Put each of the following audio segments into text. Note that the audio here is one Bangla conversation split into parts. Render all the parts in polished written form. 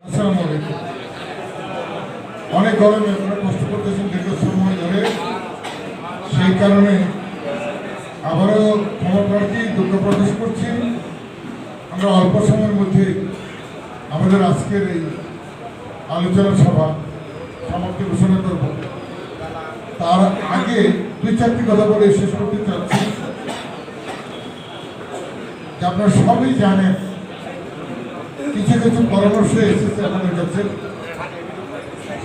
আসসালামু আলাইকুম। অনেক গরমে আপনারা কষ্ট করতেছেন দীর্ঘ সময় ধরে, সেই কারণে আবারও ক্ষমা প্রার্থী দুঃখ প্রকাশ করছি। আমরা অল্প সময়ের মধ্যে আমাদের আজকের এই আলোচনা সভা সমাপ্তি ঘোষণা করব। তার আগে দুই চারটি কথা বলে শেষ করতে চাচ্ছি যে আপনারা সবই জানেন কিছু কিছু পরামর্শ এসেছে আমাদের কাছে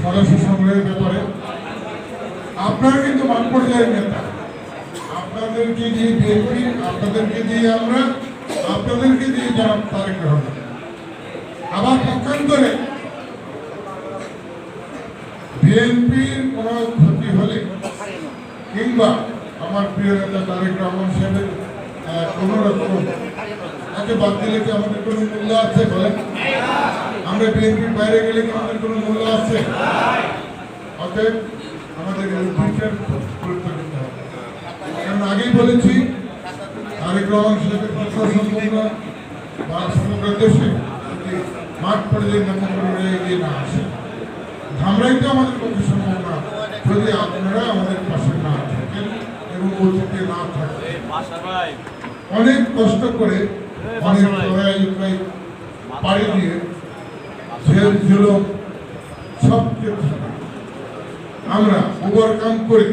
সদস্য সংগ্রহের ব্যাপারে। আপনারা কিন্তু মাঠ পর্যায়ের নেতা, আপনাদেরকে দিয়ে বিএনপি, আপনাদেরকে দিয়ে আমরা, আপনাদেরকে দিয়ে জনাব তারেক রহমান। আবার পক্ষান্তরে বিএনপির কোনো ক্ষতি হলে কিংবা আমার প্রিয় নেতা তারেক রহমান সাহেবের কোনো রকম তাকে বাদ দিলে কি আমাদের কোনো মূল্য আছে বলেন? আমরা বিএনপির বাইরে গেলে কি আমাদের কোনো মূল্য আছে? অতএব আমাদের ফিউচার গুরুত্ব দিতে হবে। কারণ আগেই বলেছি তারেক রহমান সাহেবের সম্পূর্ণ বা সমগ্র দেশে মাঠ পর্যায়ে নেতাকর্মীরা এগিয়ে না আসে, ধামরাইতে আমাদের পক্ষে সম্ভব না যদি আপনারা আমাদের পাশে না থাকেন এবং অতীতে না থাকেন। অনেক কষ্ট করে অনেক পাড়ি দিয়ে জেল জুলুম সব কিছু আমরা ওভারকাম করে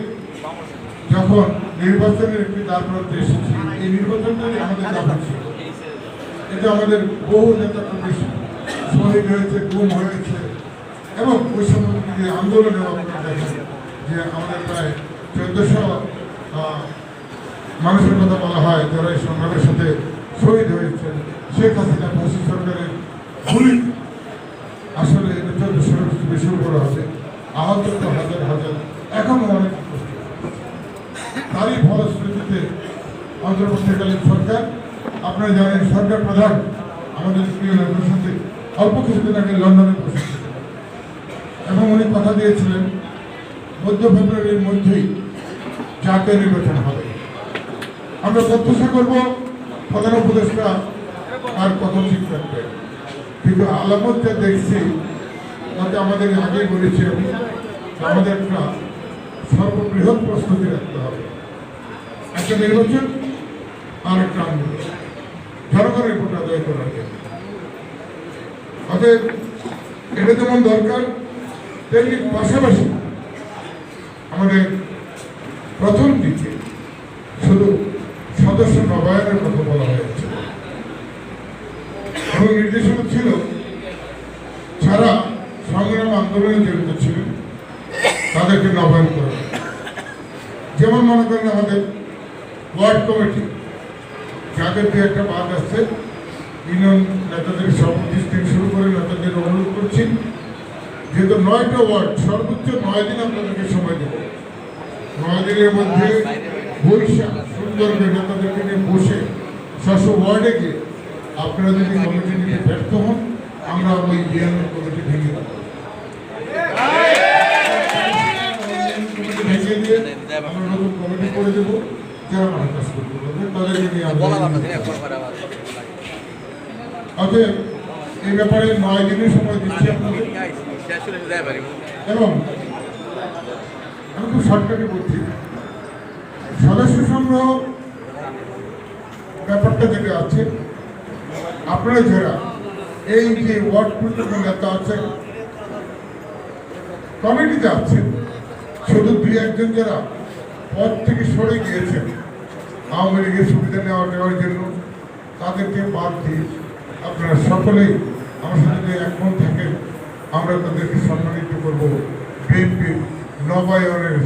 যখন নির্বাচনের একটি দ্বারপ্রান্তে এসেছি, এই নির্বাচনটাই আমাদের দাবি ছিল। এটা আমাদের বহু নেতা কর্মী শহীদ হয়েছে, গুম হয়েছে এবং ওই সময় যে আন্দোলনে আপনারা দেখেন যে আমাদের প্রায় 1400 মানুষের কথা বলা হয় যারা এই সংগ্রামের সাথে শহীদ হয়েছেন। শেখ হাসিনা ফাঁসি সরকারের গুলি আসলে 1400 বেশি বড় হবে, আহত তো হাজার হাজার, এখনো অনেক কষ্ট। তারই ফলশ্রুতিতে অন্তর্বর্তীকালীন সরকার, আপনারা জানেন সরকার প্রধান আমাদের প্রিয় নেতার সাথে অল্প কিছুদিন আগে লন্ডনে বসেছিলেন এবং উনি কথা দিয়েছিলেন মধ্য ফেব্রুয়ারির মধ্যেই জাতীয় নির্বাচন হবে। আমরা প্রত্যাশা করবো প্রধান উপদেষ্টা আর কথা ঠিক রাখবে, কিন্তু আলামত যা দেখছি তাতে আমাদের আগেই বলেছি আমি, আমাদের একটা সর্ববৃহৎ প্রস্তুতি রাখতে হবে। একটা নির্বাচন আর একটা আন্দোলন, জনগণের ভোট আদায় করার জন্য। অতএব এটা যেমন দরকার তেমনি পাশাপাশি আমাদের প্রথম দিকে শুধু সদস্য নবায়নের কথা বলা হয়েছে এবং নির্দেশনা ছিল যারা সংগ্রাম আন্দোলনে জড়িত ছিলেন তাদেরকে নবায়ন করা। যেমন মনে করেন আমাদের ওয়ার্ড কমিটি, যাদের দিয়ে একটা বাদ আসছে, ইউনিয়ন নেতাদের সভাপতি থেকে শুরু করে নেতাদের অনুরোধ করছি, যেহেতু 9টা ওয়ার্ড, সর্বোচ্চ 9 দিন আপনাদেরকে সময় দেব। 9 দিনের মধ্যে বৈশাখ সুন্দর নেতাদেরকে নিয়ে বসে 600 ওয়ার্ডে গিয়ে আপনারা যদি কমিটি নিতে ব্যর্থ হন, আমরা ওই ইউনিয়ন কমিটি ভেঙে দেব। ভেঙে দিয়ে আমরা নতুন কমিটি করে দেবো, যারা আমার কাজ করতে পারবে তাদেরকে নিয়ে অতএব এই ব্যাপারে 9 দিনের সময় দিচ্ছি আপনাদের। এবং আমি খুব শর্টকাটে বলছি, সদস্য সংগ্রহ ব্যাপারটা যেটা আছে, আপনারা যারা এই যে ওয়ার্ড পর্যন্ত নেতা আছেন, কমিটিতে আছেন, শুধু 2-1 যারা পদ থেকে সরে গিয়েছেন আওয়ামী লীগের সুবিধা নেওয়ার জন্য, তাদেরকে বাদ দিয়ে আপনারা সকলেই আমার সাথে একমত থাকেন, আমরা তাদেরকে সম্মানিত করবো বিএনপি নবায়নের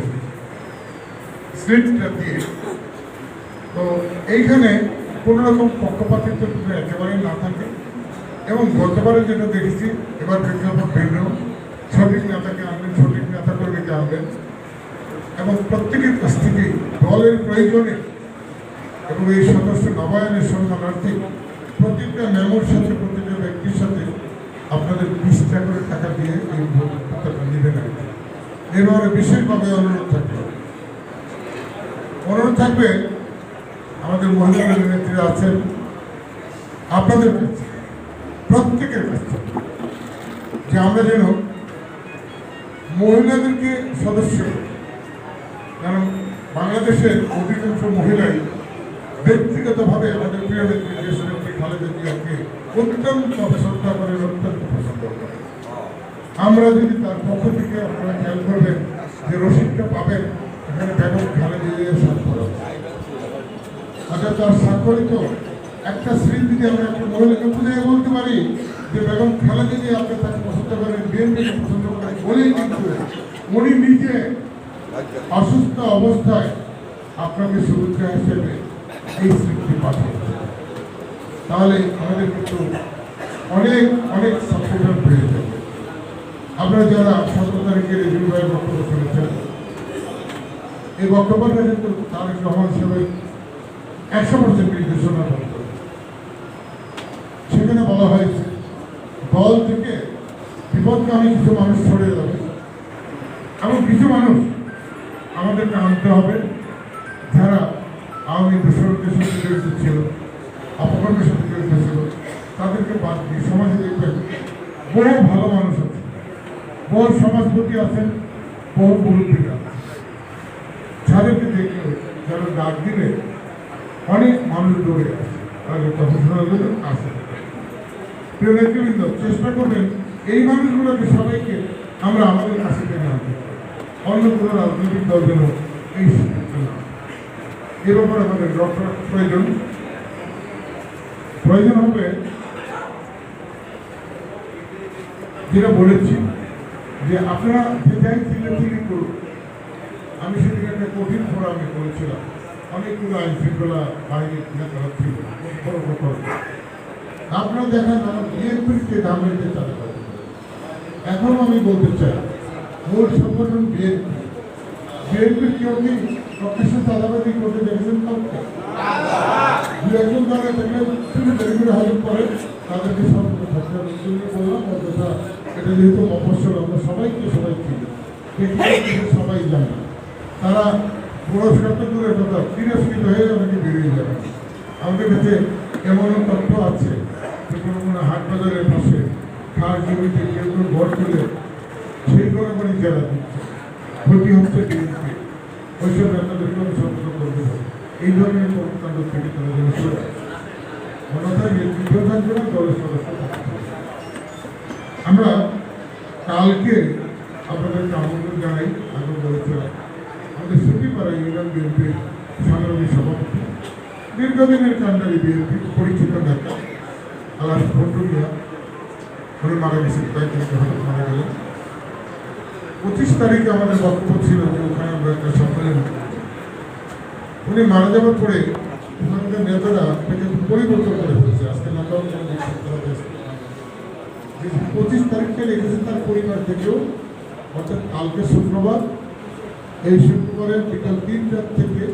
স্লিপটা দিয়ে। তো এইখানে কোনো রকম পক্ষপাতিত্ব একেবারেই না থাকে এবং গতবারে যেটা দেখেছি, এবার প্রেক্ষাপট ভিন্ন, সঠিক নেতাকে আনবেন, সঠিক নেতা কর্মীকে আনবেন এবং প্রত্যেকের কাছ থেকে দলের প্রয়োজনে এবং এই সদস্য নবায়নের সম্মানার্থে প্রতিটা মেমোর সাথে, প্রতিটা ব্যক্তির সাথে আপনাদের 20 টাকা করে টাকা দিয়ে এই ভোটটা নেবেন। এবারে বিশেষভাবে অনুরোধ থাকবে আমাদের মহিলা নেত্রীরা আছেন, আপনাদের কাছে প্রত্যেকের কাছে যে আমরা যেন মহিলাদেরকে সদস্য, কারণ বাংলাদেশের অধিকাংশ মহিলাই ব্যক্তিগতভাবে আমাদের প্রিয় নেত্রী দেশনেত্রী খালেদা জিয়াকে অত্যন্ত শ্রদ্ধা করেন, অত্যন্ত পছন্দ করেন। আমরা যদি তার পক্ষ থেকে আপনারা খেয়াল করবেন যে রসিদটা পাবেন, এখানে বেগম খালেদা জিয়ার স্বাক্ষর আছে। আচ্ছা, তার স্বাক্ষরিত একটা স্মৃতি যদি আমরা একটা মহিলাকে বুঝিয়ে বলতে পারি যে বেগম খালেদা জিয়া আপনি তাকে পছন্দ করেন, বিএনপিকে পছন্দ করেন বলেই কিন্তু উনি নিজে অসুস্থ অবস্থায় আপনাকে শুভেচ্ছা হিসেবে এই স্মৃতি পাঠিয়েছে। তাহলে আমাদের কিন্তু অনেক অনেক সাপোর্টার পেয়ে যাবে। আপনারা যারা 17 তারিখের রেজিউল ভাইয়ের বক্তব্য শুনেছেন, এই বক্তব্যটা কিন্তু তারেক রহমান সাহেবের 100% নির্দেশনা করত। সেখানে বলা হয়েছে দল থেকে বিপদগামী কিছু মানুষ সরে যাবে এবং কিছু মানুষ আমাদেরকে আনতে হবে যারা আওয়ামী দোষরদের সাথে জড়িত ছিল, অপকর্মের সাথে জড়িত ছিল, তাদেরকে বাদ দিয়ে সমাজে দেখবেন বহু ভালো মানুষ আছে, বহু সমাজপতি আছেন, বহু মুরব্বীরা যাদেরকে দেখলে যারা ডাক দিলে অনেক মানুষ দৌড়ে আসে, তাদের কথা শোনার জন্য আসে। প্রিয় নেতৃবৃন্দ, চেষ্টা করবেন এই মানুষগুলোকে সবাইকে আমরা আমাদের কাছে টেনে আনতে, অন্য কোনো রাজনৈতিক দল যেন এই সুযোগটা না। এ ব্যাপারে আমাদের ডক্টর প্রয়োজন হবে। যেটা বলেছি যে আপনারা যে যাই চিল্লাচিল্লি করুন, আমি সেদিকে একটা কঠিন ফোরামে করেছিলাম, অনেকগুলো আইন শৃঙ্খলা বাহিনীর নেতারা ছিল। আপনারা দেখেন আমার বিএনপিকে দাম রেখে চালাতে, এখন আমি বলতে চাই মূল সংগঠন বিএনপির কেউ কি প্রকাশ্যে চাঁদাবাজি করতে দেখেছেন কাউকে? দু একজন যারা দেখলে হাজির করে তাদেরকে সম্পর্কে থাকতে বললাম অযথা। এটা যেহেতু মফস্বল, আমরা সবাইকে সবাই চিনি, সবাই জানে। তারা পুরস্কার তো দূরের কথা, তিরস্কৃত হয়ে অনেকে বেরিয়ে যাবে। আমাদের কাছে এমনও তথ্য আছে যে কোনো কোনো হাট বাজারের পাশে খাস জমিতে কেউ কেউ ঘর তুলে সেই করে যারা দিচ্ছে, ক্ষতি হচ্ছে বিএনপি, ওইসব নেতাদেরকে আমি সতর্ক করতে হবে। এই ধরনের কর্মকাণ্ড থেকে তারা যেন সরে অন্যথায় নেতৃত্ব থাকবে না, দলের সদস্য থাকবে। আমরা কালকে আপনাদেরকে আমন্ত্রণ জানাই। আগে বলেছিলাম আমাদের সুতিপাড়া ইউনিয়ন বিএনপির সংগ্রামী সভাপতি, দীর্ঘদিনের কান্ডারি বিএনপি পরিচিত নেতা আলাস ভট্টুরিয়া, উনি মারা গেছেন, কয়েকদিন হঠাৎ মারা গেলেন। 25 তারিখে আমাদের বক্তব্য ছিল যে ওখানে আমরা একটা সম্মেলন। উনি মারা যাওয়ার পরে ওখানকার নেতারা পরিবর্তন করে ফেলছে। আজকে নেতাও 25 তারিখে রেখেছে তার পরিবার থেকেও, অর্থাৎ কালকে শুক্রবার, এই শুক্রবারের বিকাল 3টার থেকে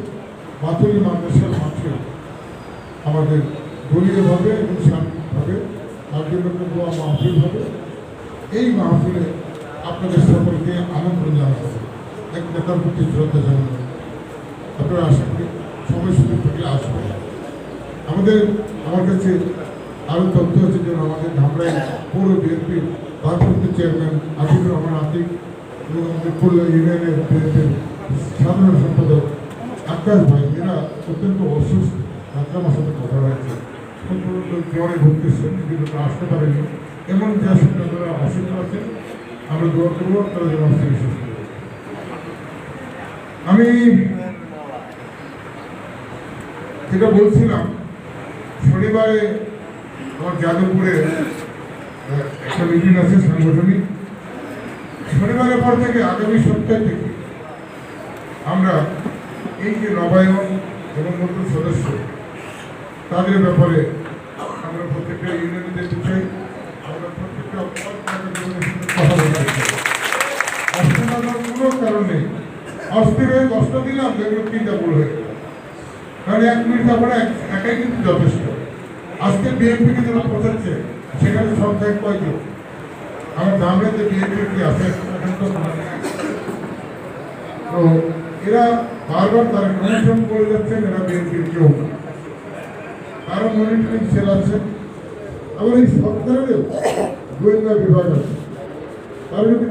বাতুলি মাদ্রাসার মাঠে আমাদের দলীয়ভাবে এবং শান্তিভাবে তার জন্য দোয়া মাহফিল হবে। এই মাহফিলে আপনাদের সকলকে আমন্ত্রণ জানানো হবে, এক নেতার প্রতি শ্রদ্ধা জানানো। আপনারা আশা করি সময় সুযোগ থাকলে আসবেন। আমার কাছে আরও তথ্য আছে যেন আমাদের ধামরাই পৌর বিএনপির ভারপ্রাপ্ত চেয়ারম্যান আতিকুর রহমান আতিক এবং আমাদের খুলনা ইউনিয়নের বিএনপির সাধারণ সম্পাদক আকাশ ভাই, এরা অত্যন্ত অসুস্থ। রাত্রে আমার সাথে কথা হয়েছে, জ্বরে ভুগতেছেন, কিন্তু তারা আসতে পারেনি। এমন যে আপনারা অসুস্থ আছেন, আমরা দোয়া করবো তারা যেন আসতে সুস্থ। আমি যেটা বলছিলাম, শনিবারে আমার যাদবপুরে একটা মিটিং আছে সাংগঠনিক। শনিবারের পর থেকে আগামী সপ্তাহ থেকে আমরা এই যে নবায়ন এবং নতুন সদস্য তাদের ব্যাপারে আমরা প্রত্যেকটা ইউনিয়নে যেতে চাই। আমরা প্রত্যেকটা কথা বলতে চাই, কোনো কারণ নেই। অস্থির হয়ে কষ্ট দিলাম, দেখলাম তিনটা ভুল হয়ে গেল। কারণ 1 মিনিট আমরা একাই কিন্তু যথেষ্ট। আজকে বিএনপিকে যারা বোঝাচ্ছে সেখানে সংখ্যায় কয়জন? আমার ধামরাতে বিএনপি কি আছে? তো এরা বারবার তারা কমিশন করে যাচ্ছেন, এরা বিএনপির কেউ না। আরো মনিটরিং সেল আছে, আবার এই সরকারেরও গোয়েন্দা বিভাগ আছে। কারো যদি